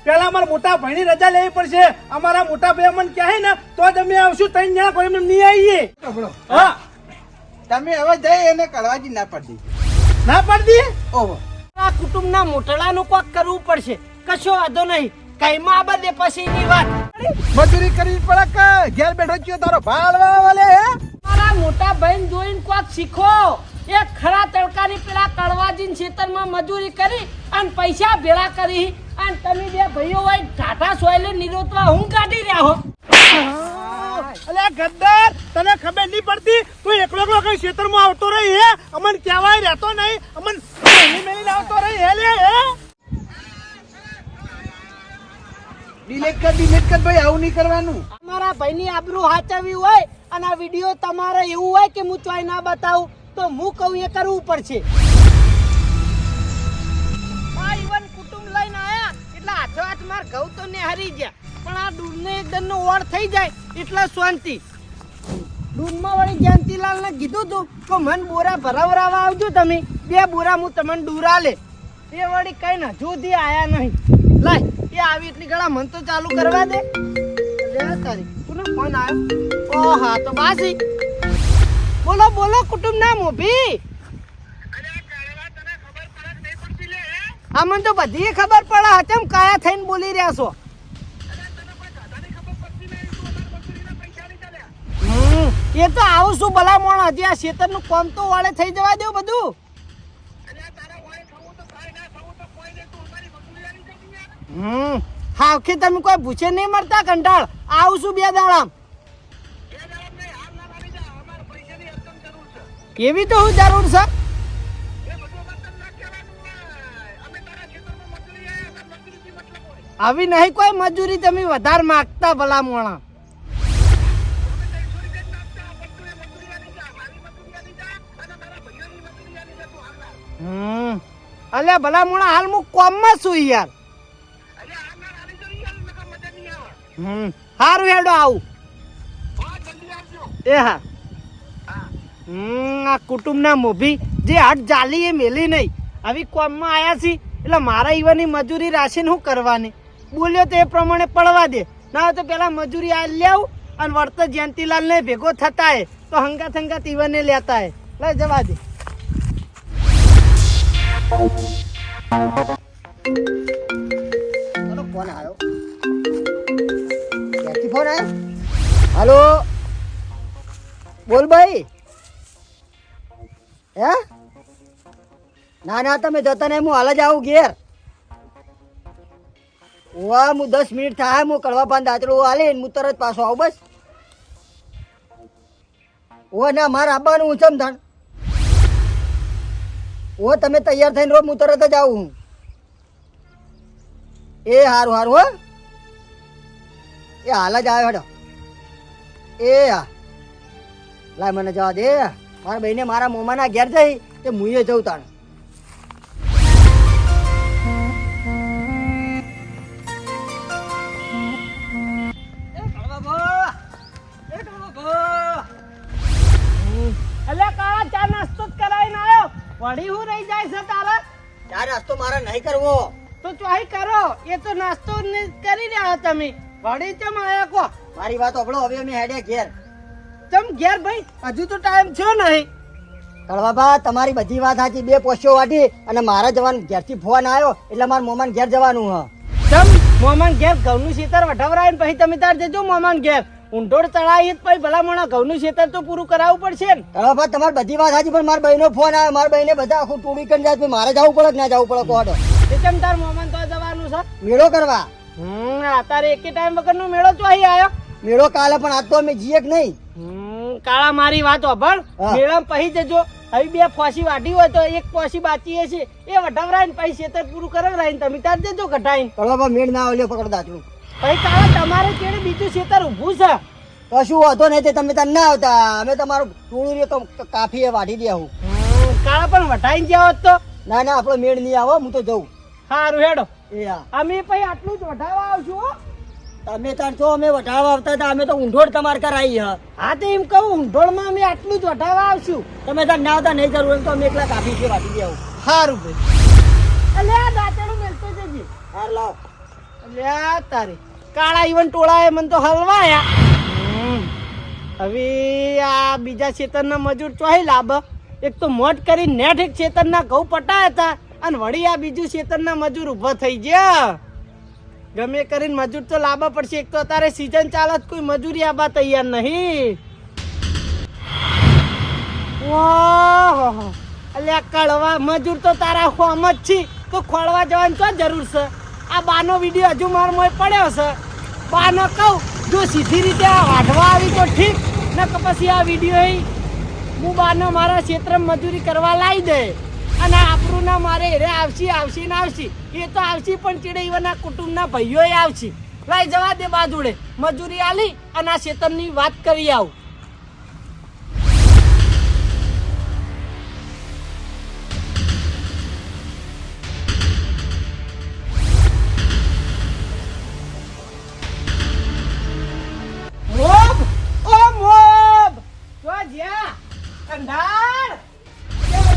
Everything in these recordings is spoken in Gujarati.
પેલા અમારા મોટા ભાઈની રજા લેવી પડશે. અમારા મોટા ભાઈ અમને કહે ને તો જ અમે આવશું. ત્રણ જણા કોઈ એમને નહીં આવીએ. હા તમે હવે જઈ એને કળવાજી ના પડી ના પાડી દે. ઓહો આ કુટુંબના મોટલાનું કોક કરવું પડશે. કશો વાંધો નહીં. કઈમાં આ બધે પછીની વાત. મજૂરી કરવી પડે કે ઘેર બેઠો છો તારો ભાડવા વાલે હે મારા મોટા ભાઈને જોઈને કોક શીખો. એ ખરા તડકાની પેલા કડવાજીન ખેતરમાં મજૂરી કરી અને પૈસા ભેળા કરી અને તમે બે ભાઈઓ હોય ટાટા સોયલે નિરોતવા હું કાઢી રહ્યા હો. અલે ગદ્દાર, તને ખબર નહીં પડતી? તું એકલો એકલો કઈ ક્ષેત્રમાં આવતો રહી હે? અમને કહેવાય રહેતો નહીં. અમને મેલીને આવતો રહી હે લે હે? ડિલેટ કર ભાઈ આવું નહીં કરવાનું. અમારા ભાઈની આબરૂ હાચવવી હોય અને આ વિડીયો તમારે એવું હોય કે હું ચોય ના બતાવું તો હું કહું એ કરવું પડશે. આ ઈવન કુટુંબ લઈને આયા એટલે હાથો હાથ માર ઘઉં તો ને હરી ગયા પણ આ દૂધને એકદમનો ઓળ થઈ જાય એટલે શાંતિ. દૂધમાં વળી જયંતીલાલને કીધું તું કે મન બોરા ભરાવરાવા આવજો તમે. 2 બોરા હું તમને દૂરા લે. એ વળી કઈ ના જુદી આયા નહીં. લાય એ આવી એટલી ગળા મન તો ચાલુ કરવા દે. લે તારી કોનો ફોન આવ્યો? ઓ હા તો બાસી. બોલો બોલો કુટુંબના મોભી. હા મને તો બધી ખબર પડે. કેમ કાયા થઈને બોલી રહ્યા છો? એ તો આવું શું ભલા મોણ. હજી આ ખેતરનું કામ તો વાળે થઈ જવા દો બધું. હા કે તમે કોઈ પૂછે નહીં મળતા કંટાળ. આવું છું 2 દાડામ. એવી તો હું જરૂર છે. આવી નહીં કોઈ મજૂરી તમે વધારે માગતા ભલા મોણા. અલ્યા ભલા મોણા હાલ હું કોમમાં છું યાર. હારું હેડો આવું. એ હા આ કુટુંબના મોભી જે હટ જાલી એ મેલી નહીં. આવી કોમમાં આયા છી એટલે મારા ઈવાની મજૂરી રાશીને શું કરવાની? બોલ્યો તો એ પ્રમાણે પડવા દે. ના તો પેલા મજૂરી આ લેવું અને વળતો જયંતીલાલ ને ભેગો થતા હે તો હંગાત હંગાત ઈવાને લેતા હે. લઈ જવા દે. ફોન આવ્યો. ફોન આવ્યો. હાલો બોલ ભાઈ. હે ના ના તમે જતા નહીં. હું હાલ જ આવું ઘેર. વાહ હું 10 મિનિટ થાય. હું કડવા પાન દાંતડું હાલીને હું તરત પાછો આવું બસ. ઓ ના મારે આવવાનું હું ચમ થાણ. ઓ તમે તૈયાર થઈને રહો. હું તરત જ આવું. એ હારું હારું હો. એ હાલ જ આવ્યો હેડો. એ હા લાય મને જવા દે. મારા બહેને મારા મોમાના ઘેર જઈ તે મુએ જવું તાણ. અલ્યા કાળા ચા નાસ્તો જ કરાવીને આવ્યો. વળી હું રહી જાય છે તારા? ચા નાસ્તો મારે નહીં કરવો. તો ચોહી કરો. એ તો નાસ્તો ને કરી રહ્યા તમે. વળી ચમ આયા કો? મારી વાત સાંભળો. હવે અમે હેડે ઘેર. ચમ ઘેર ભાઈ? હજુ તો ટાઈમ થયો નહીં. કળવાબા તમારી બધી વાત સાચી. 2 પોસ્યો વાટી અને મારા જવાનું ઘેરથી ફોન આવ્યો એટલે મારા મોમાન ઘેર જવાનું હ. ચમ મોમાન ઘેર ઘઉંનું ખેતર વઢાવરાય પછી તમે તાર જજો મોમાન ઘેર. ઊંઢોળ ચડાવી પછી ભલા મોણા ઘઉંનું ખેતર તો પૂરું કરાવવું પડશે ને. કળવાબા તમારી બધી વાત સાચી પણ મારા બહેનો ફોન આવ્યો. મારા બહેને બધા આખું ટૂડી કરી જાય. મારે જવું પડે કે ના જવું પડે કોડો? એ ચમ તાર મોમાન તો જવાનું છે મેળો કરવા. અત્યારે એકે ટાઈમ વગરનો મેળો તો અહીં આવ્યો. મેળો કાલે પણ આજ તો અમે જઈએ કે નહીં. કાળા મારી વાત હોભળ. મેળા પછી જજો. હવે 2 ફોસી વાટી હોય તો 1 ફોસી બાકી હશે એ વઢાવરાય પછી ખેતર પૂરું કરાવરાય તમે તાર જજો ઘટાઈને. કળવાબા મેળ ના આવ્યો પકડ દાંતડું. પછી કાળા તમારે કેળે બીજું ખેતર ઊભું છે. કશું વાંધો નહીં. તે તમે તાર ના આવતા. અમે તમારું ટોળું કાફીએ વાટી દે આવું. કાળા પણ વઢાઈને જ્યાં હોત તો. ના ના આપણો મેળ નહીં આવો. હું તો જઉં. સારું હેડો. એ હા અમે પછી આટલું જ વઢાવવા આવશું હો. તમે તાર છો અમે વઢાવવા આવતા હતા. અમે તો ઊંઢોળ તમારે કરાવી. હા તો એમ કહું ઊંઢોળમાં અમે આટલું જ વઢાવવા આવશું. તમે તાર ના આવતા નહીં જરૂર તો અમે એકલા કાફી છે વાટી દે આવું. સારું ભાઈ. અલે આ દાંતેડું મેલતો જજે. હાર લાવ. લ્યા તારી કાળા ઈવન ટોળાએ મને તો હલવાયા. હવે આ બીજા ખેતરના મજૂર ચોહી લાભ. એક તો મોટ કરી નેઠ એક ખેતરના ઘઉં પટાયા હતા અને વળી આ બીજું ખેતરના મજૂર ઊભા થઈ ગયા. ગમે કરીને મજૂર તો લાવવા પડશે. એક તો અત્યારે સીઝન ચાલત કોઈ મજૂરી આવવા તૈયાર નહીં. ઓહો અલ્યા કળવા મજૂર તો તારા હોમ જ છે તો ખોળવા જવાની તો જરૂર છે. આ બાનો વિડીયો હજુ મારો મોય પડ્યો છે. બાનો કહું જો સીધી રીતે આ વાઢવા આવી તો ઠીક, ને કે પછી આ વિડીયો હું બાનો મારા ક્ષેત્રમાં મજૂરી કરવા લાવી દે અને આપણું ના મારે રે આવશે ને આવશે. એ તો આવશે પણ ચીડે એવાના કુટુંબના ભાઈઓ આવશે. લાઈ જવા દે બાજુડે મજૂરી આલી અને આ ક્ષેત્રની વાત કરી આવું. મોબ ઓ મોબ જો જ્યા કંડાર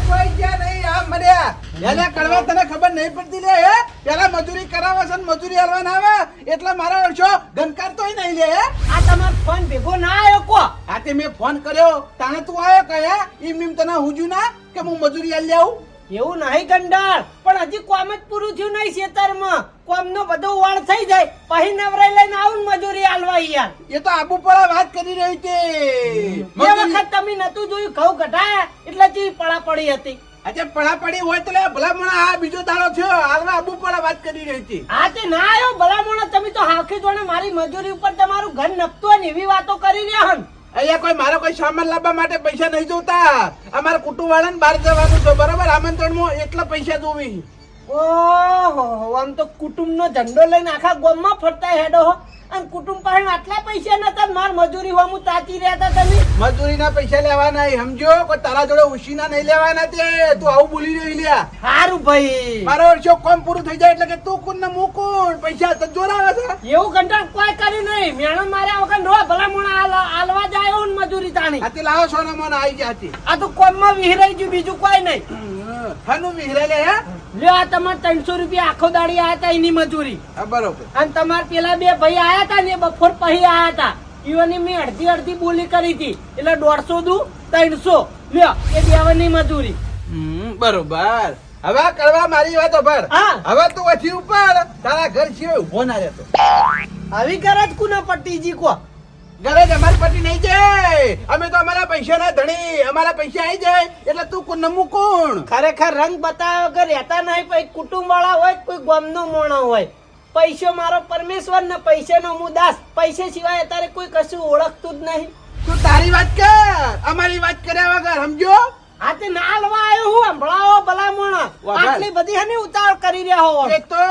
કોઈ ગયા નહીં આ મર્યા. એને કડવા તને ખબર નહીં પડતી લે હે? પેલા મજૂરી કરાવે છે ને મજૂરી આલવા ના આવે એટલે મારા વર્ષો ગનકાર તોય નહીં લે હે? આ તમારો ફોન ભેગો ના આવ્યો કો? આ તે મેં ફોન કર્યો તાણે તું આવ્યો કયા ઈમ તને હુજુ ના કે હું મજૂરી આલી આવું? એવું નહીં કંડાળ, પણ હજી કોમ જ પૂરું થયું નહીં ખેતરમાં. કોમનો બધો વાળ થઈ જાય પછી નવરાઈ લઈને આવું મજૂરી આલવા યાર. એ તો આબુ પડા વાત કરી રહી છે. એ વખત તમે નતું જોયું ઘઉં કઢાયા એટલે ચી પડા પડી હતી. આજે પડા પડી હોય તો લે ભલામણા આ બીજો દાડો થયો હાલમાં આબુ પડા વાત કરી રહી છે. હા તે ના આવ્યો ભલામણો. તમે તો હાખી જોડે મારી મજૂરી ઉપર તમારું ઘર નપતું હોય ને એવી વાતો કરી રહ્યા હન. અહીંયા કોઈ મારો કોઈ સામાન લાવવા માટે પૈસા નહીં જોતા. અમારા કુટુંબ વાળાને બહાર જવાનું છે બરોબર, આમંત્રણમાં એટલા પૈસા જોવી. ઓહો આમ તો કુટુંબનો ઝંડો લઈને આખા ગામમાં ફરતા હેડો હો. અને કુટુંબ પાસે આટલા પૈસા નતા માર મજૂરી હોમ તાતી રહ્યા હતા તમે. મજૂરીના પૈસા લેવાના સમજો, કોઈ તારા જોડે ઉશીના નહીં લેવાના. તે તું આવું બોલી રહી લ્યા. સારું ભાઈ મારો વર્ષો કામ પૂરું થઈ જાય એટલે કે તું કોણ ને હું કોણ પૈસા તો જોરાવે છે. એવું કંટાળ કોઈ કર્યું નહીં. મેણો માર્યા વગર રો ભલામણા આલવા જાય એવું મજૂરી તાણી. આથી લાવો સોના મોના આવી જાતી. આ તો કોમમાં વિહરાઈ ગયું બીજું કોઈ નહીં. હનું વિહરે લે હે લ્યો આ તમારે 300 રૂપિયા આખો દાડી આયા હતા એની મજૂરી. બરોબર. અને તમાર પેલા બે ભાઈ આયા હતા ને બપોર પછી આયા હતા. ઈવાની મેં અડધી બોલી કરી હતી એટલે 150 દુ 300. લ્યો એ દેવાની મજૂરી. બરોબર. હવે કરવા મારી વાત ઉપર. હા. હવે તું અથી ઉપર તારા ઘર સિવાય ઉભો ના રહેતો. આવી કરે જ કુના પટ્ટીજી કો? ઘરે જ અમારી પટ્ટી નહીં જાય. અમે તો અમારા પૈસા ના ધણી. અમારા પૈસા આવી જાય એટલે તું કોણ નમું કોણ? ખરેખર રંગ બતાવ્યા વગર રહેતા નહીં. પછી કુટુંબ વાળા હોય કોઈ ગામનો મોણો હોય. પૈસો મારો પરમેશ્વર ને પૈસાનો હું દાસ. પૈસા સિવાય અત્યારે કોઈ કશું ઓળખતું જ નહીં. તું તારી વાત કર, અમારી વાત કર્યા વગર સમજો. હા તે ના લવા આવ્યો હું સંભળાવો ભલામણ. વગર. આટલી બધી હની ઉતાવળ કરી રહ્યા હો. એક તો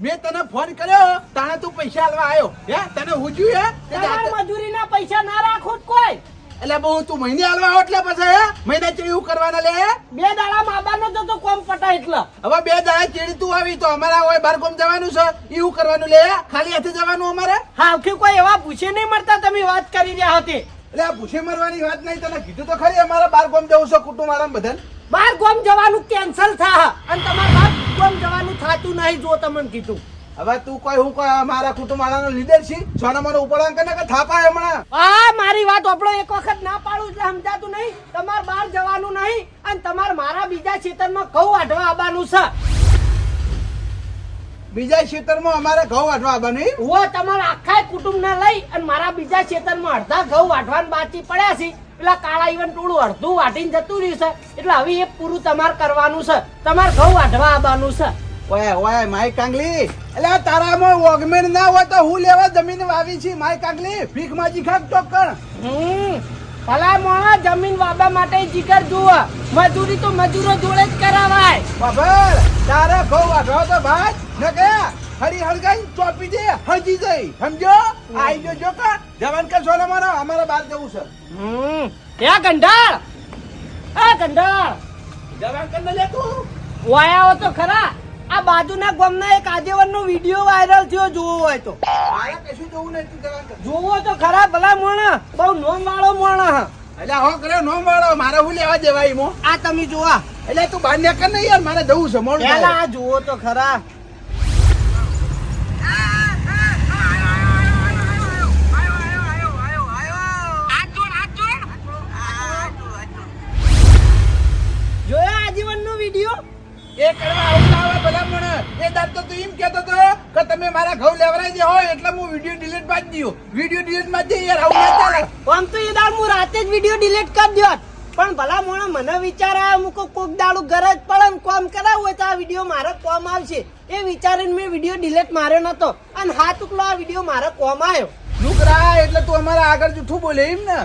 મેં તને ફોન કર્યો તાણે તું પૈસા આલવા આવ્યો હે? તને હુજ્યું હે? તે તમારે મજૂરીના પૈસા ના રાખો જ કોઈ. એટલે બહુ તું મહિને આલવા આવો એટલે પછી હે? મહિના ચેડી એવું કરવાના લે? 2 દાડા માબાનો તો કોમ પટાય એટલે. હવે 2 દાડા ચેડી તું આવી તો અમારા હોય બાર ગામ જવાનું છે એવું કરવાનું લે? ખાલી હાથે જવાનું અમારે? હા કે કોઈ એવા પૂછે નહીં મળતા તમે વાત કરી રહ્યા હતી. એટલે આ ભૂસે મરવાની વાત નહીં. તને કીધું તો ખરી અમારા બાર ગામ જવું છે કુટુંબ વાળા બધાને. બાર ગામ જવાનું કેન્સલ થા અને તમારે બાર ગામ જવાનું થાતું નહીં જો તમને કીધું. હવે તું કોઈ હું કોઈ મારા કુટુંબ વાળાનો લીડર છે સોના મને ઉપડવા કે થાપા હમણાં. આ મારી વાત આપણો એક વખત ના પાડું એટલે સમજાતું નહીં. તમારે બહાર જવાનું નહીં અને તમારે મારા બીજા ખેતરમાં ઘઉં વાઢવા આવવાનું છે. બીજા ખેતરમાં અમારે ઘઉં વાઢવા આવવાનું? હું તમારા આખા કુટુંબને લઈ અને મારા બીજા ખેતરમાં અડધા ઘઉં વાઢવાનું બાકી પડ્યા છે. પેલા કાળા ઈવન ટોળું અડધું વાટીને જતું રહ્યું છે એટલે હવે એ પૂરું તમારે કરવાનું છે. તમારે ઘઉં વાઢવા આવવાનું છે. ઓય ઓય માય કાંગલી, એટલે તારામાં ઓગમેન ના હોય તો હું લેવા જમીન વાવી છે માય કાંગલી. ભીખ માજી ખાક ચોક્કણ. ભલા મોણા જમીન વાવવા માટે જીગર જુઓ. મજૂરી તો મજૂરો જોડે જ કરાવાય. બાબર તારે ઘઉં વાઢવા તો ભાઈ ન ગયા હરી હળગાઈ ચોપી દે હજી જઈ સમજો. આઈ જો જો કા જવાન કર સોના મારો અમારે બહાર જવું છે. એ ગંઢાળ એ ગંઢાળ જવાન કર લે તું. વાયાઓ તો ખરા. આ બાજુના ગામના એક આગેવાનનો વિડિયો વાયરલ થયો જોવો હોય તો. મારે કશું જોવું નહીં. તું જવાન કર. જોવો તો ખરા ભલા મોણા. બહુ નોમ વાળો મોણા. એટલે હો કરે નો મારો મારે હું લેવા દેવાય મો. આ તમે જોવા એટલે તું બહાર નીકળ ને યાર મારે જવું છે મોડું પેલા થાય. આ જોવો તો ખરા. વિડીયો ડિલીટ મારી દીયો. વિડીયો ડિલીટ મારી દે યાર, આવું ના ચાલે. આમ તો એ દાડ હું રાતે જ વિડીયો ડિલીટ કરી દ્યોત. પણ ભલા મોણા મને વિચાર આવ્યો મુકો કોક દાડું ગરજ પડે ને કોમ કરાવવું હોય તો આ વિડીયો મારે કોમ આવશે એ વિચારીને મેં વિડીયો ડિલીટ માર્યો નતો અને હાથ ઉકલો આ વિડીયો મારે કોમ આવ્યો. લુકરા એટલે તું અમારા આગળ જૂઠું બોલે એમ ને?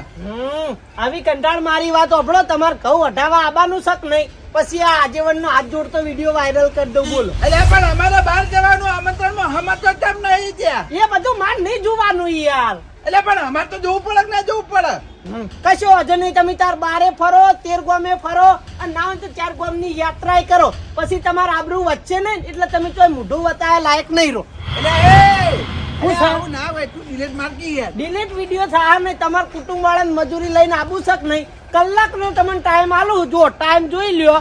આવી કંટાળ મારી વાત ઓભળો. તમારે ઘઉં વઢાવા આવવાનું શક નહીં પછી આ આજેવનનો હાથ જોડતો વિડીયો વાયરલ કરી દઉં. બોલો અલ્યા પણ અમારે બહાર જવાનું આમંત્રણમાં અમાર તો કેમ નહીં ત્યાં? એ બધું માર નહીં જોવાનું યાર. એટલે પણ અમારે તો જોવું પડે કે ના જોવું પડે? કશો વાંધો નહીં. તમે તાર બારે ફરો 13 ગામે ફરો અને ના હોય તો 4 ગામની યાત્રા કરો પછી તમારા આબરૂ વચ્ચે ને એટલે તમે તો મોઢું વતાયા લાયક નહીં રહો. એટલે આવું ના હોય, તું ડિલીટ મારકી યાર. ડિલીટ વિડીયો થાય ને તમારા કુટુંબ વાળાને મજૂરી લઈને આવું શક નહીં. કલાકનો તમને ટાઈમ આલું. જો ટાઈમ જોઈ લ્યો.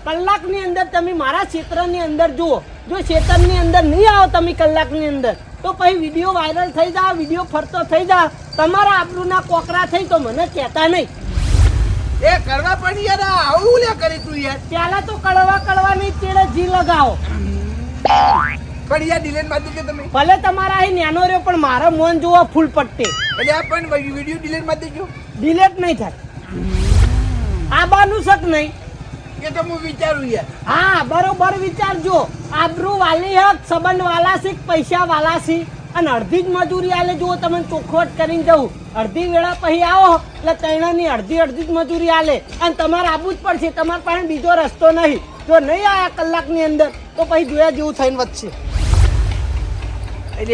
કલાકની અંદર તમે મારા ક્ષેત્રની અંદર જુઓ. જો ક્ષેત્રની અંદર નહીં આવો તમે કલાકની અંદર તો પછી વિડીયો વાયરલ થઈ જાય, વિડીયો ફરતો થઈ જાય, તમારા આબરૂના કોકરા થઈ તો મને કહેતા નહીં. એ કરવા પણ યાર આવું લે કરી તું યાર. પહેલા તો કડવાની તેડે જી લગાવો. પણ યાર ડિલીટ મારી દેજો તમે. ભલે તમારા અહીં નેનો રહ્યો પણ મારા મોન જોવો ફૂલ પટ્ટે. એટલે આ પણ વિડીયો ડિલીટ મારી દેજો. ડિલીટ નહીં થાય. આબાનું શક નહીં. એ તો હું વિચારું યાર. હા બરોબર વિચારજો. આબરૂ વાલી હક, સંબંધ વાલા છે, પૈસા વાલા છે અને અડધી જ મજૂરી આલે. જો તમને ચોખવટ કરીને જવું અડધી વેળા પછી આવો એટલે તૈણાની અડધી જ મજૂરી આલે અને તમારે આવવું જ પડશે. તમારા પાસે બીજો રસ્તો નહીં. જો નહીં આયા કલાકની અંદર તો પછી જોયા જેવું થઈને વધશે.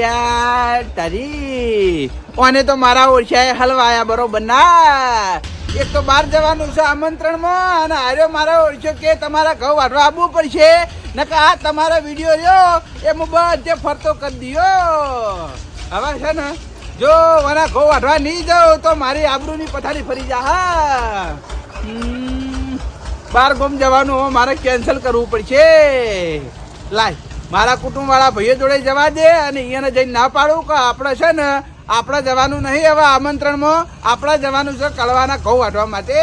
યાર તારી ઓને તો મારા ઓછાએ હલવાયા બરોબર ના. એક તો બહાર જવાનું છે આમંત્રણમાં અને આર્યો મારા ઓળખ્યો કે તમારા ઘઉં વાઢવા આવવું પડશે નકર આ તમારા વિડીયો રહ્યો એ હું બધે ફરતો કરી દીયો. હવે છે ને જો મારા ઘઉં વાઢવા નહીં જાઉં તો મારી આબરૂની પથારી ફરી જા. હા બાર ગામ જવાનું હવે મારે કેન્સલ કરવું પડશે. લાય મારા કુટુંબ વાળા ભાઈઓ જોડે જવા દે અને અહીંયાને જઈને ના પાડું કે આપણે છે ને આપણે જવાનું નહીં હવે આમંત્રણમાં. આપણે જવાનું છે કળવાના ઘઉં વાઢવા માટે.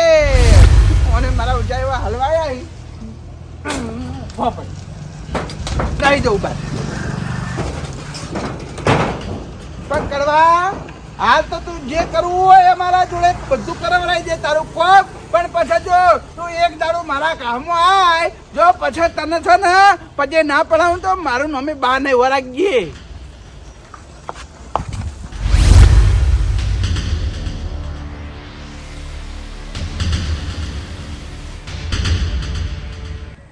અને મારા ઊંચા એવા હલવાયા નહીં જવું બાર પણ કરવા હાલ તો તું જે કરવું હોય મારા જોડે બધું કરાવડાવી દે તારું કોમ. પણ પછી જો તું એક દાડો મારા કામમાં આય જો પછી તને છે ને પછી ના પડાવું તો મારું મમ્મી બહાર નહીં વરાગીએ.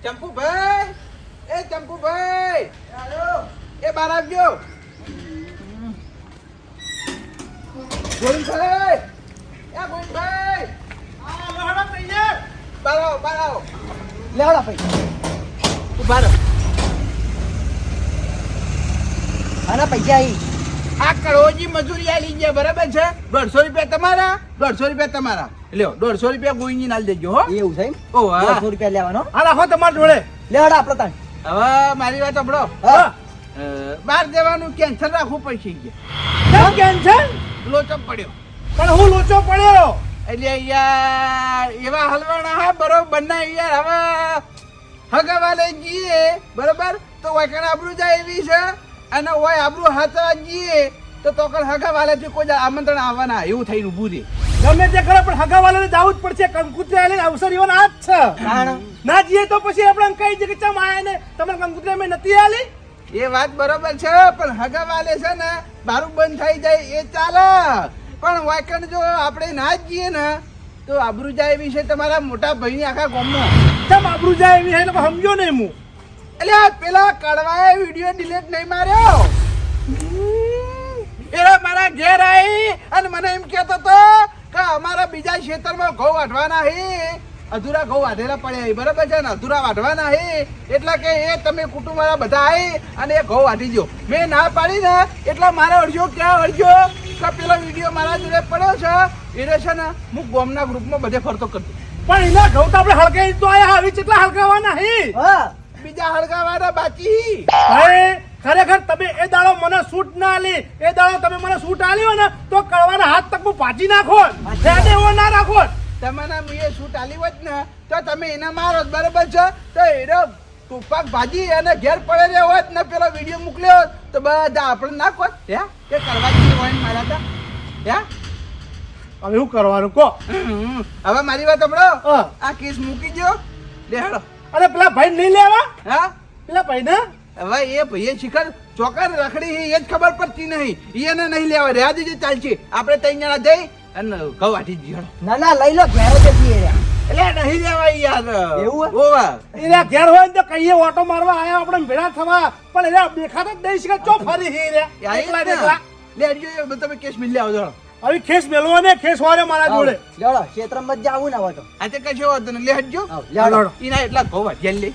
ચંપુભાઈ, એ ચંપુભાઈ એ બહાર આવજો. ગોવિંદભાઈ, એ ગોવિંદભાઈ બહાર આવો. લેવડા પૈસા ઉભા રહો. આના પૈસા આવી. આ કડોજી મજૂરી આલી ગયા બરાબર છે. 150 રૂપિયા તમારા, 150 રૂપિયા તમારા. લ્યો 150 રૂપિયા ગોઈની નાલ દેજો હો. એવું છે એમ? ઓ હા 100 રૂપિયા લેવાનો. આ રાખો તમારા જોડે. લેવડા આપણો તાણ. હવે મારી વાત સાંભળો. હા. બહાર જવાનું કેન્સલ રાખવું પડશે. કેમ કેન્સલ? લોચો પડ્યો પણ હું લોચો પડ્યો એટલે યાર એવા હલવાના હા બરોબર ના યાર. હવે હગાવાલે જઈએ બરોબર તો વાયકણ આબરૂ જાય એવી છે અને ઓય આબરૂ હાથવા જઈએ તો તોકણ હગાવાલેથી કોઈ આમંત્રણ આવવાના એવું થઈને ઊભું રહે. ગમે તે કરે પણ હગાવાલાને જવું જ પડશે. કંકુત્રી આલે અવસર એવાનો આ જ છે. ના જઈએ તો પછી આપણે કઈ છે કે ચમ આયા ને તમારે કંકુત્રી અમે નથી આલી. એ વાત બરોબર છે પણ હગાવાલે છે ને બારું બંધ થઈ જાય એ ચાલે. પણ વાયકણ જો આપણે ના જ જઈએ ને તો આબરૂ જાય એવી છે તમારા મોટા ભાઈની આખા ગામમાં. ચમ આબરૂ જાય એવી હે લોકો સમજો નહીં હું. એટલે પેલા કડવાએ વિડીયો ડિલીટ નહીં માર્યો. એરા મારા ઘેર આવી અને મને એમ કહેતો હતો કે અમારા બીજા ક્ષેત્રમાં ઘઉં વાઢવાના હે, અધૂરા ઘઉં વાઢેલા પડ્યા બરાબર છે ને અધૂરા વાઢવાના હે એટલે કે એ તમે કુટુંબ વાળા બધા આવી અને એ ઘઉં વાઢી દો. મેં ના પાડી ને એટલે મારે અડજો ક્યાં અડજો કે પેલો વિડીયો મારા જોડે પડ્યો છે એ છે ને હું ગામના ગ્રુપમાં બધે ફરતો કરતો. પણ એના ઘઉં તો આપણે હળગાઈ તો આયા આવી કેટલા હળગાવાના હે. હા બીજા હળગાવાના બાકી. ભાઈ ખરેખર તમે એ દાડો મને સૂટ ના આલી, એ દાડો તમે મને સૂટ આલ્યો ને તો કળવાના હાથ તક હું પાછી નાખો. જાતે એવો ના રાખો. તમને મેં શૂટ આલી હોત ને તો તમે એને મારો બરાબર છે તો એનો તુપાક ભાજી અને ઘેર પડે રહ્યો હોત ને પેલો વિડીયો મોકલ્યો હોત તો બધા આપણે ના કોત હે કે કરવા જેવી હોય ને મારા તા હે હવે શું કરવાનું કહો? હવે મારી વાત સાંભળો હા. આ કેસ મૂકી દો લે હેડો અરે પેલા ભાઈ નહીં લેવા, હા પેલા ભાઈ ને હવે એ ભાઈએ શિખર ચોકર રખડી એ જ ખબર પડતી નહીં એને નહીં લેવા રહ્યા દીધી ચાલશે આપણે ત્રણ જણા જઈ અને ઘઉં વાટી જ હેડો ના ના લઈ લો ઘેર જ છીએ રે. એટલે નહીં લેવા યાર એવું ઓવા એના ઘેર હોય ને તો કહીએ ઓટો મારવા આયા આપણે ભેળા થવા, પણ એને દેખાતો જ નહીં શકે ચો ફરી હી રે એકલા ને એકલા. લે હડજો તમે કેસ મિલ આવો જણો હવે ખેસ મેલવો ને ખેસ વારે મારા જોડે. લેડો ક્ષેત્રમાં જ જાવું ના હોય તો. આજે કશો વાંધો નહીં લે હટજો આવ, લેડો. એના એટલા ઘઉં વાટી લે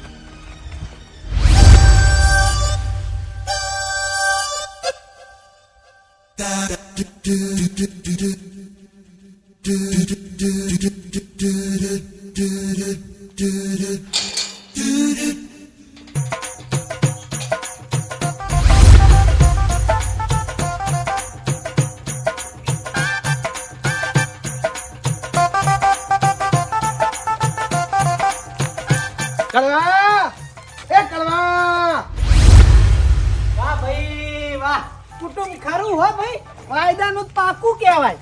કળવા એ કળવા વાહ ભાઈ વાહ, કુટુંબ ખરું હો ભાઈ, વાયદાનું પાકું કહેવાય.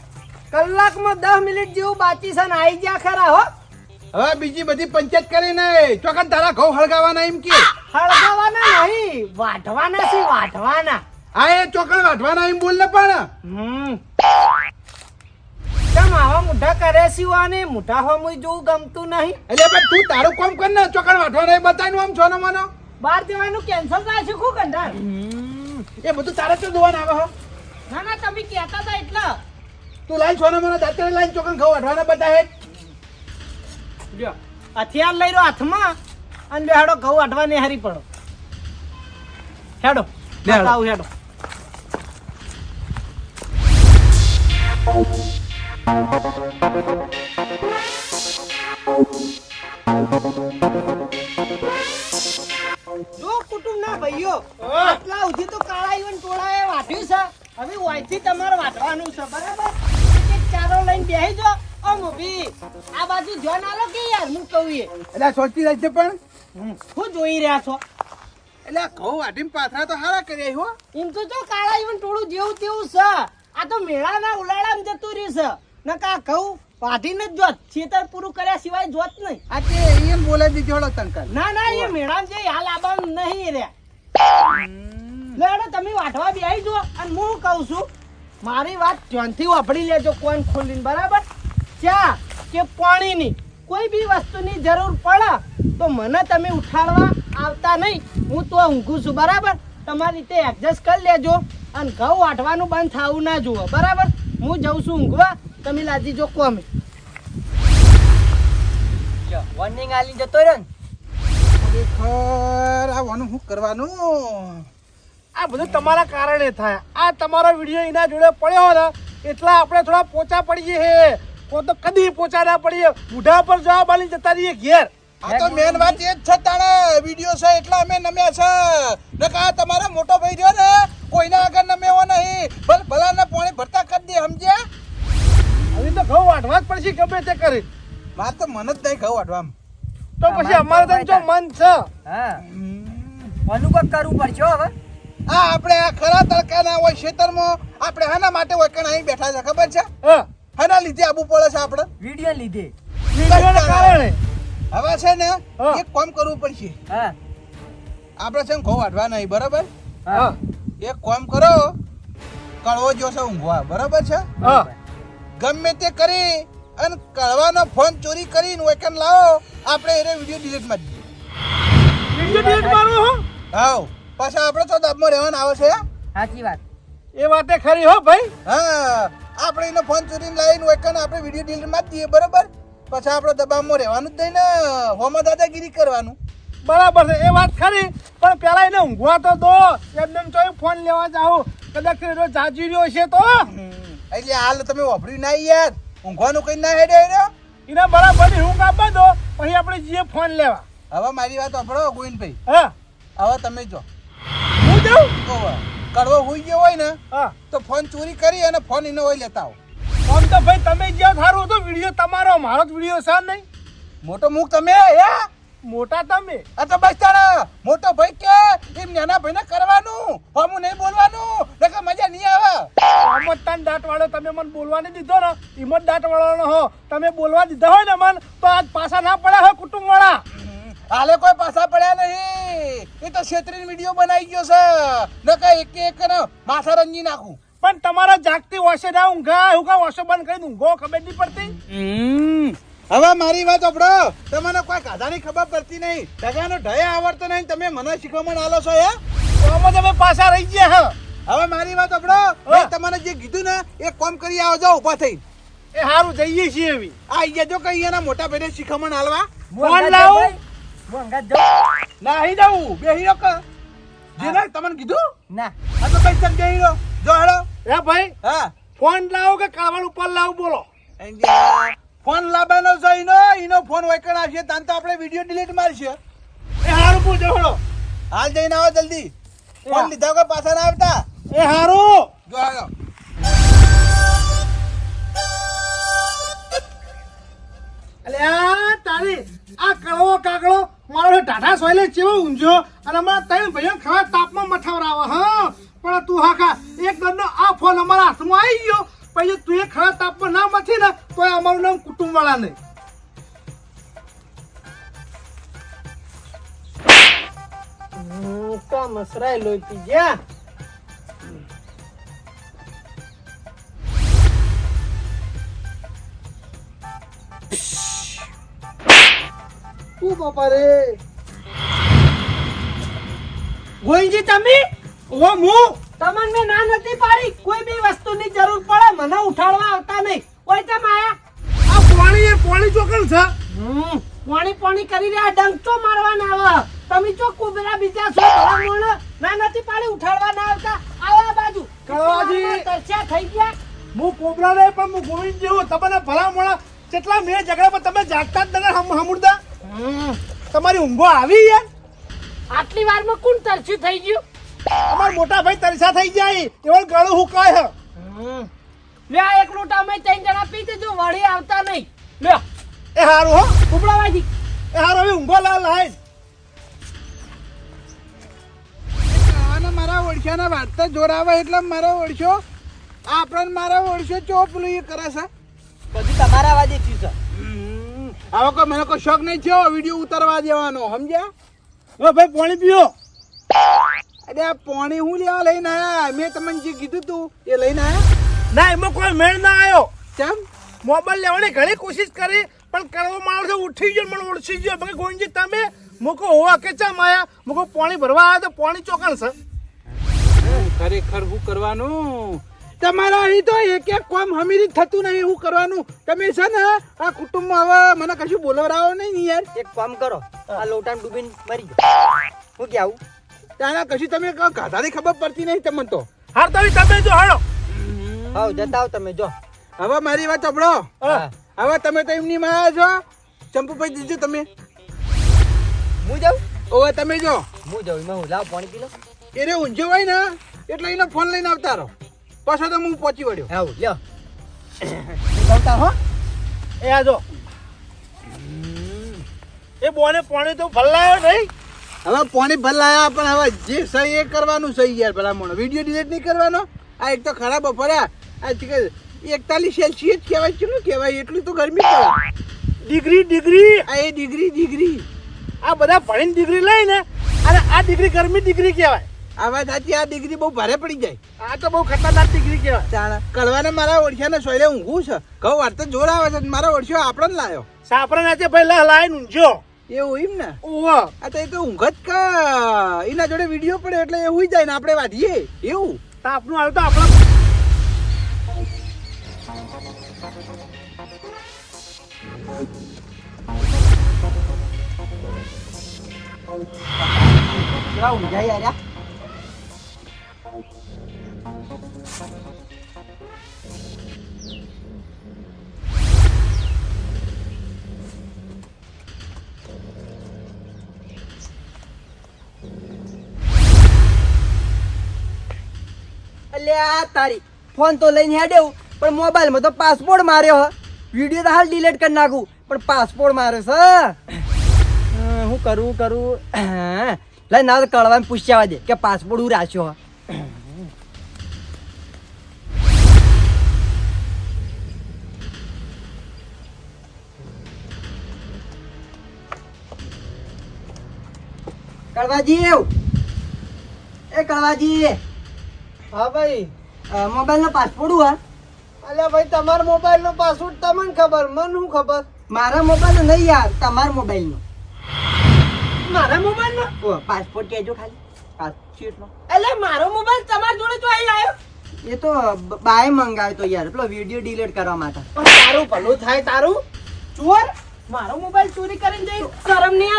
કલાકમાં 10 મિનિટ જેવું બાકી છે ને આઈ ગયા ખરા હો. હવે બીજી બધી પંચાયત કરીને ચોકન તારા ઘઉં હળગાવાના એમ કે હળગાવાના નહીં, વાઢવાના છે વાઢવાના. આ એ ચોકન વાટવાના એમ બોલ ને પણ કેમ આવા મોઢા કરે સિવાને મોઢા હોમુય જોવું ગમતું નહીં. એટલે પણ તું તારું કામ કર ને ચોકન વાટવાના એ બતાવીને આમ છો ને મને બહાર જવાનું કેન્સલ થાય છે ખૂબ કંટાળ. એ બધું તારે તો દોવાન આવે હો ના ના તમે કહેતા હતા એટલે તું લાઈન છો ને મને દાંતરે લાઈન ચોકન ઘઉં વાટવાના બતાવે લ્યો હથિયાર લઈ રહ્યો હાથમાં અને બેહાડો ઘઉં વાઢવા નિહારી પડો. હેડો બતાવું હેડો. જો કુટુંબના ભાઈઓ, આટલા સુધી તો કાળા ઈવન ટોળાએ વાઢ્યું છે, હવે ઓયથી તમારે વાઢવાનું છે બરાબર. એક એક ચારો લઈને બેહી જો. ઓ મોભી આ બાજુ જો ના લો કે યાર હું કહું એ એટલે સોચતી રહી છે પણ હું જોઈ રહ્યા છો. એટલે આ ઘઉં વાટીને પાથરા તો હારા કર્યા હો એમ તો જો કાળા ઈવન ટોળું જેવું તેવું છે. આ તો મેળાના ઉલાળામાં જતું રહ્યું છે. નકા ઘઉં વાઢીને જ જોત, ખેતર પૂરું કર્યા સિવાય જોત નહીં. આ તે એમ બોલાવી દીધો હળો તંકર ના ના એ મેળામાં જે હાલ આબામ નહીં રે. લેડો તમે વાઢવા બેહી જો અને હું કહું છું મારી વાત ધ્યાનથી વાપરી લેજો કોણ ખોલીને બરાબર. ચા કે પાણીની કોઈ બી વસ્તુની જરૂર પડે તો મને તમે ઉઠાડવા આવતા નહીં, હું તો ઊંઘું છું બરાબર. તમારી રીતે એડજસ્ટ કરી લેજો અને ઘઉં વાઢવાનું બંધ થવું ના જુઓ બરાબર. હું જઉં છું ઊંઘવા, તમે લાજી જો કોમે. વોર્નિંગ આલી જતો રહ્યો ને. ખરેખર આવવાનું શું કરવાનું આ બધું તમારા કારણે થાય. આ તમારો વિડીયો એના જોડે પડ્યો ને એટલા આપણે થોડા પોચા પડીએ હે. કોઈ તો કદી પોચા ના પડીએ, બુઢા પર જવાબ આલી જતા રહીએ ઘેર. આ તો મેન વાત એ જ છે તાણે વિડિયો છે એટલા અમે નમ્યા છે નકા તમારા મોટો ભાઈ રહ્યો ને કોઈના આગળ નમેવો નહીં ભલાને પાણી ભરતા કરી દે સમજ્યા હવે તો ઘઉં વાઢવા જ પડશે ગમે તે કરી. માર તો મન જ નહીં ઘઉં વાટવામાં તો પછી અમારે તો જો મન છે. હા અનુભવ કરવું પડશે હવે. આ આપણે આ ખરા તડકાના હોય ખેતરમાં આપણે હાના માટે હોય કણ અહીં બેઠા છે ખબર છે હા, હાના લીધે આબુ પડે છે આપણે વિડીયો લીધે. વિડીયોના કારણે. હવે છે ને હા. એક કામ કરવું પડશે હા આપણે છે ને ઘઉં વાટવા નહીં બરાબર હા એક કામ કરો કળવો જોશે ઊંઘવા બરાબર છે હા ગમે તે કરી અને કળવાનો ફોન ચોરી કરીને વેકન લાવો આપણે એને વિડિયો ડિલીટ મારી દઈએ વિડીયો ડિલીટ મારવો હો. હાવ પાછા આપણે તો દાબમાં રહેવાનું આવે છે સાચી વાત. એ વાતે ખરી હો ભાઈ. હા આપણે એનો ફોન ચોરીને લાવીને વેકન આપણે વિડિયો ડિલીટ મારી દઈએ બરાબર પછી આપણે દબાવમાં રહેવાનું જ નહીં ને હોમાં દાદાગીરી કરવાનું બરાબર છે એ વાત ખરી, પણ પેલા એને ઊંઘવા તો દો. એમને એમ ચોય ફોન લેવા જાઓ, કદાચ એનો જાજી રહ્યો છે તો એટલે હાલ તમે વાપર્યું ના યાર ઊંઘવાનું કઈ ના હેડે હેડ્યો એને બરાબર ઊંઘ આપવા દો, પછી આપણે જઈએ ફોન લેવા. હવે મારી વાત સાંભળો ગોવિંદભાઈ હા હવે તમે જો હું જાઉં. કડવો હોઈ ગયો હોય ને હા તો ફોન ચોરી કરી અને ફોન એનો હોય લેતા આવો ફોન તો ભાઈ તમે જ્યાં સારું હતો, વિડીયો તમારો, મારો જ વિડીયો છે નહીં. મોટો મુખ તમે હે મોટા તમે આ તો બસ તારા મોટો ભાઈ કે એમ નાના ભાઈને કરવાનું હમું નહીં બોલવાનું નકર મજા નહીં આવે આમ તન દાંત વાળો તમે મને બોલવા નહીં દીધો ને ઈમત દાંત વાળો હો તમે બોલવા દીધા હોય ને મન તો આજ પાછા ના પડ્યા હોય કુટુંબ વાળા હાલે કોઈ પાછા પડ્યા નહીં એ તો છેતરીને વિડીયો બનાવી ગયો છે નકર એક ને માથા રંગી નાખું પણ તમારા જાગતી ઓશે ના ઊંઘા હું કા ઓશો બંધ કરી ઊંઘો ખબર નહીં પડતી હવે મારી વાત સાંભળો તમને કોઈ કાધાની ખબર પડતી નહીં ટકાનો ઢય આવડતો નહીં તમે મને શીખવણ આલો છો હે તો અમે તમે પાછા રહી ગયા હા હવે મારી વાત સાંભળો મેં તમને જે કીધું ને એ કોમ કરી આવો જાઓ ઊભા થઈ એ હારું જઈએ છીએ એવી આ અહીંયા જો કઈ એના મોટા ભાઈને શીખવણ આલવા ફોન લાવો હું અંગાત જાઉં નાહી જાઉં બેહી રો કે જેને તમને કીધું ના આ તો કઈ તક બેહી રો જો હેડો એ ભાઈ હા ફોન લાવો કે કાવડ ઉપર લાવો બોલો ફોન લાવવાનો છે એનો ફોન વૈકણ આવશે તાન તો આપણે વિડીયો ડિલીટ મારશે એ હારું પૂછો હળો હાલ જઈને આવો જલ્દી ફોન લીધા વગર પાછા ના આવતા એ હારું જો હેડો અલ્યા તારી આ કળવો કાગળો મારો ટાટા સોયલે ચેવો ઊંઝો અને અમારા ત્રણ ભાઈઓ ખરા તાપમાં મઠાવરાવે હા પણ તું હાકા એક દરનો આ ફોન અમારા હાથમાં આવી ગયો પછી તું એ ખરા તાપમાં ના મથી ને તો અમારું નામ કુટુંબ વાળા નહીં કા મસરાય લોહી પી ગયા તું બાપા રે ગોઈજી તમે ઓ હું તમને મેં ના નથી પાડી કોઈ બી વસ્તુની જરૂર પડે મને ઉઠાડવા આવતા નહીં કોઈ તમે આયા આ પાણી ચોકડ છે પાણી પાણી કરી રહ્યા ડંકો મારવાના આવે તમે ચો કુબરા બીજા છો ભલા મોણ ના નથી પાડી ઉઠાડવા ના આવતા આવા બાજુ કળવાજી. તરસ્યા થઈ ગયા હું કોબરા નહીં પણ હું ગોવિંદ જેવો તમને ભલા મોણા કેટલા મેં ઝઘડા પર તમે જાગતા જ નગર હમુરદા તમારી ઊંઘો આવી યાર આટલી વારમાં કોણ તરસ્યું થઈ ગયું અમાર મોટા ભાઈ તરસા થઈ જાય એવળ ગળું હુકાય હે લે આ એક લોટામાં ત્રણ જણા પી દેજો વળી આવતા નહીં લે એ હારું હો કુબડાવાજી એ હારું હવે ઊંઘો લાલ હાય મારા ઓળખ્યાના વાર્તા જોર આવે એટલે મારો ઓળખ્યો આપણને મારા ઓળખ્યો ચો પેલું એ કરે છે બધું તમારા વાજે થયું છે આવો કોઈ મને કોઈ શોખ નહીં થયો વિડીયો ઉતારવા દેવાનો સમજ્યા ઓ ભાઈ પાણી પીઓ અરે આ પાણી હું લેવા લઈને આયા મેં તમને જે કીધું તું એ લઈને આયા ના એમાં કોઈ મેળ ના આવ્યો કેમ મોબાઈલ લેવાની ઘણી કોશિશ કરી પણ કરવો માણસો ઉઠી ગયો મને ઓળખી ગયો બાકી ગોવિંદજી તમે મૂકો હોવા કે ચા માયા મૂકો પાણી ભરવા આવ્યા તો પાણી ચોકણ છે ખરેખર શું કરવાનું તમારા અહીં તો એક એક કામ હમીરી થતું નહીં શું કરવાનું તમે છે ને આ કુટુંબમાં હવે મને કશું બોલવડાવો નહીં યાર એક કામ કરો આ લોટામાં ડૂબીને મરી ગયો હું કે આવું તારા કશું તમે ગાધાની ખબર પડતી નહીં તમને તો હાર તો તમે જો હાડો હાવ જતા આવ તમે જો હવે મારી વાત સાંભળો હા. હવે તમે તો એમની માં છો ચંપુભાઈ દીજો તમે હું જાઉં ઓવે તમે જો હું જાઉં એમાં હું લાવ પાણી પી લો એને ઊંઝો હોય ને એટલે એનો ફોન લઈને આવતા રહો પાછો તો હું પહોંચી વળ્યો આવું લ્યો જમતા હો એ આ જો એ બોને પાણી તો ભલાયો નહીં હવે પાણી ભલાયા પણ હવે જે સહી એ કરવાનું સહી યાર ભલામણ વિડીયો ડિલીટ નહીં કરવાનો આ એક તો ખરાબ ફર્યા આ 41 સેલ્સિયસ કહેવાય છે કહેવાય એટલું તો ગરમી પડે ડિગ્રી આ એ ડિગ્રી આ બધા ભણીને ડિગ્રી લઈને અને આ ડિગ્રી ગરમી ડિગ્રી કહેવાય આ વાત સાચી આ ડિગ્રી બહુ ભારે પડી જાય આ તો બહુ ખતરનાક ડિગ્રી કહેવાય ચાણા કળવાને મારા ઓળખ્યાને સોયલે ઊંઘું છે કહું વાર તો જોર આવે છે મારા ઓળખ્યો આપણને લાયો સાપરા નાચે ભાઈ લાઈન ઊંઝો એવું એમ ને ઓહો આ તો એ તો ઊંઘ જ કા એના જોડે વિડીયો પડે એટલે એવું જાય ને આપણે વાઢીએ એવું તાપનું આવ્યું તો આપણે કેવા ઊંઝાઈ આવ્યા અલ્યા તારી ફોન તો લઈને હેડ્યો પણ મોબાઈલમાં તો પાસપોર્ટ માર્યો હ વિડીયો તો હાલ ડિલીટ કરી નાખું પણ પાસપોર્ટ માર્યો છે શું કરું લઈ ના તો કળવાને પૂછ્યા દે કે પાસપોર્ટ હું રાખ્યો કળવાજી કળવાજી હા ભાઈ મોબાઈલ નો પાસપોર્ટ હા અલ્યા ભાઈ તમારા મોબાઈલ નો પાસવર્ડ તમને ખબર મને શું ખબર મારા મોબાઈલ નો નહીં યાર તમારા મોબાઈલ નો મારા મોબાઈલ નો પાસપોર્ટ કહેજો ખાલી પાસપોર્ટ નો એટલે મારો મોબાઈલ તમારા જોડે તો અહીં આવ્યો એ તો બાય મંગાવ્યો તો યાર પેલો વિડીયો ડિલીટ કરવા માટે પણ તારું ભલું થાય તારું ચોર મારો મોબાઈલ ચોરી કરીને જઈ શરમ નહીં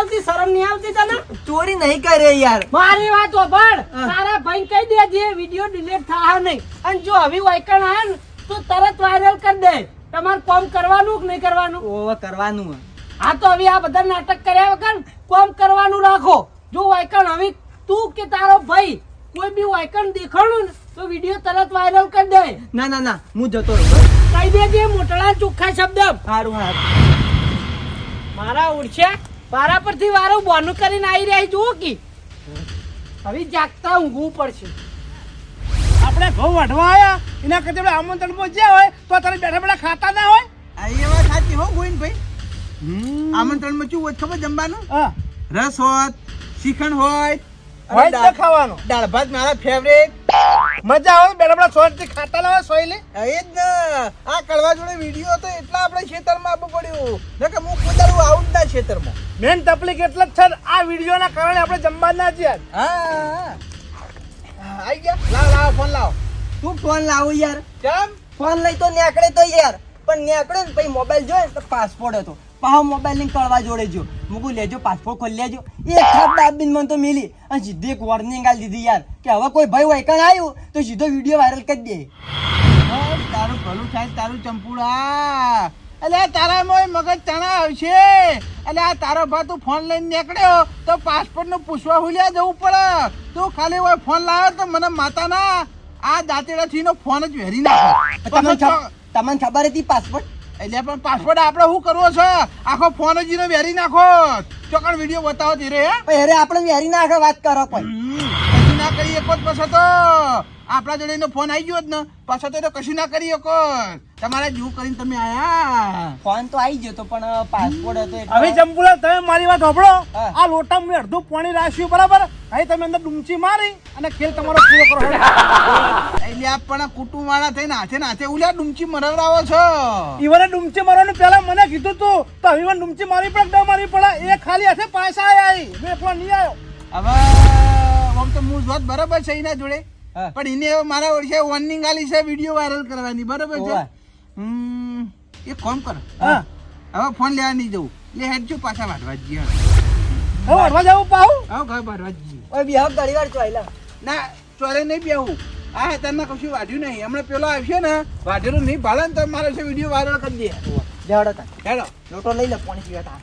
આવતી તને ચોરી નહીં કરે યાર મારી વાત સાંભળ તારા ભાઈ કહી દેજે વિડિયો ડિલીટ થાય નહીં અને જો હવે વાયકણ આવે ને તો તરત વાયરલ કરી દે તમારે કોમ કરવાનું કે નહીં કરવાનું ઓવ કરવાનું હા તો હવે આ બધા નાટક કર્યા વગર કોમ કરવાનું રાખો જો વાયકણ હવે તું કે તારો ભાઈ કોઈ બી વાયકણ દેખાણું ને તો વિડિયો તરત વાયરલ કરી દે ના હું જતો રહું કહી દેજે મોટલા ચોખ્ખા શબ્દ સારું મારા ઓળખ્યા મારા પરથી વારો બોનું કરીને આવી રહી જુઓ કે હવે જાગતા ઊંઘવું પડશે આપણે ઘઉં વાઢવા આયા એના કરતા આપણે આમંત્રણમાં જ્યાં હોય તો તારે બેઠા બેઠા ખાતા ના હોય એ વાત સાચી હો ગોવિંદભાઈ આમંત્રણમાં શું હોય ખબર જમવાનું હા રસ હોત શ્રીખંડ હોય હોય જ ને ખાવાનું દાળ ભાત મારા ફેવરેટ મજા આવે બેઠા બેઠા સોયથી ખાતા ના હોય સોય લે એ જ ને આ કડવા જોડે વિડીયો હતો એટલા આપણે ખેતરમાં આપવું પડ્યું ન કે હું પોતાનું આવું જ ના ખેતરમાં મેન તકલીફ એટલે જ છે ને, આ વિડીયોના કારણે આપણે જમવા ના જઈએ હા આઈ ગયા લાવ ફોન લાવ તું ફોન લાવો યાર કેમ ફોન લઈ તો નીકળે તો યાર પણ નીકળે ને પછી મોબાઈલ જોયે તો પાસપોર્ટ હતો પાહો મોબાઈલ ની કળવા જોડે જો મૂકું લેજો પાસપોર્ટ ખોલી લેજો એક ખાપ દાબીને મને તો મિલી અને સીધી એક વોર્નિંગ આલી દીધી યાર કે હવે કોઈ ભાઈ વાયકણ આવ્યું તો સીધો વિડીયો વાયરલ કરી દે તારું ભલું થાય તારું ચંપુડા એટલે તારામાં મગજ ચણા આવશે એટલે આ તારો ભા તું ફોન લઈને નીકળ્યો તો પાસપોર્ટ નું પૂછવા હુલ્યા જવું પડે તું ખાલી હોય ફોન લાવ્યો તો મને માતાના આ દાંતેડાથી નો ફોન જ વેરી નાખો તમને ખબર હતી પાસપોર્ટ એટલે પણ પાસપોર્ટ આપણે શું કરવો છે આખો ફોન જ ઈનો વેરી નાખો ચોકણ વિડીયો બતાવો ધીરે હે અરે આપણે વેરી ના આગળ વાત કરો કોઈ કશું ના કરી શકો પછી તો આપણા જોડે એનો ફોન આવી ગયો જ ને પાછો તો કશું ના કરી શકો તમારે જેવું કરીને તમે આયા ફોન તો આવી ગયો તો પણ પાસપોર્ટ હતો એટલે હવે જંબુલા તમે મારી વાત સાંભળો હા. આ લોટામાં મેં અડધું પાણી રાખ્યું બરાબર અહીં તમે અંદર ડૂમચી મારી અને ખેલ તમારો પૂરો કરો એટલે આ પણ કુટુંબ વાળા થઈને હાથે ઉલ્યા ડુમચી મરવડાવો છો ઈવને ડૂમચી મારવાનું પહેલા મને કીધું તું તો હવે મને ડૂમચી મારી પડે કે ન મારી પડે એ ખાલી હાથે પાછા આયા મેં એકલો નહીં આવ્યો હવે આમ તો હું જોત બરાબર છે એના જોડે હા. પણ એને હવે મારા ઓળખે વોર્નિંગ આલી છે વિડીયો વાયરલ કરવાની બરાબર છે ઓવા. એક કામ કર હા હવે ફોન લેવા નહીં જવું લે હેડજો પાછા વાટવા જઈએ હવે અડવા જવું પાહું હવે ઘર વાટવા જઈએ ઓય બિહાર ઘણી વાર ચોયલા ના ચોરે નહીં બેહું આ હેતરના કશું વાઢ્યું નહીં હમણાં પેલો આવશે ને વાઢેલું નહીં ભાલે ને તો મારે વિડીયો વાયરલ કરી દે લેવડો તા હેડો લોટો લઈ લે પાણી પીવા તા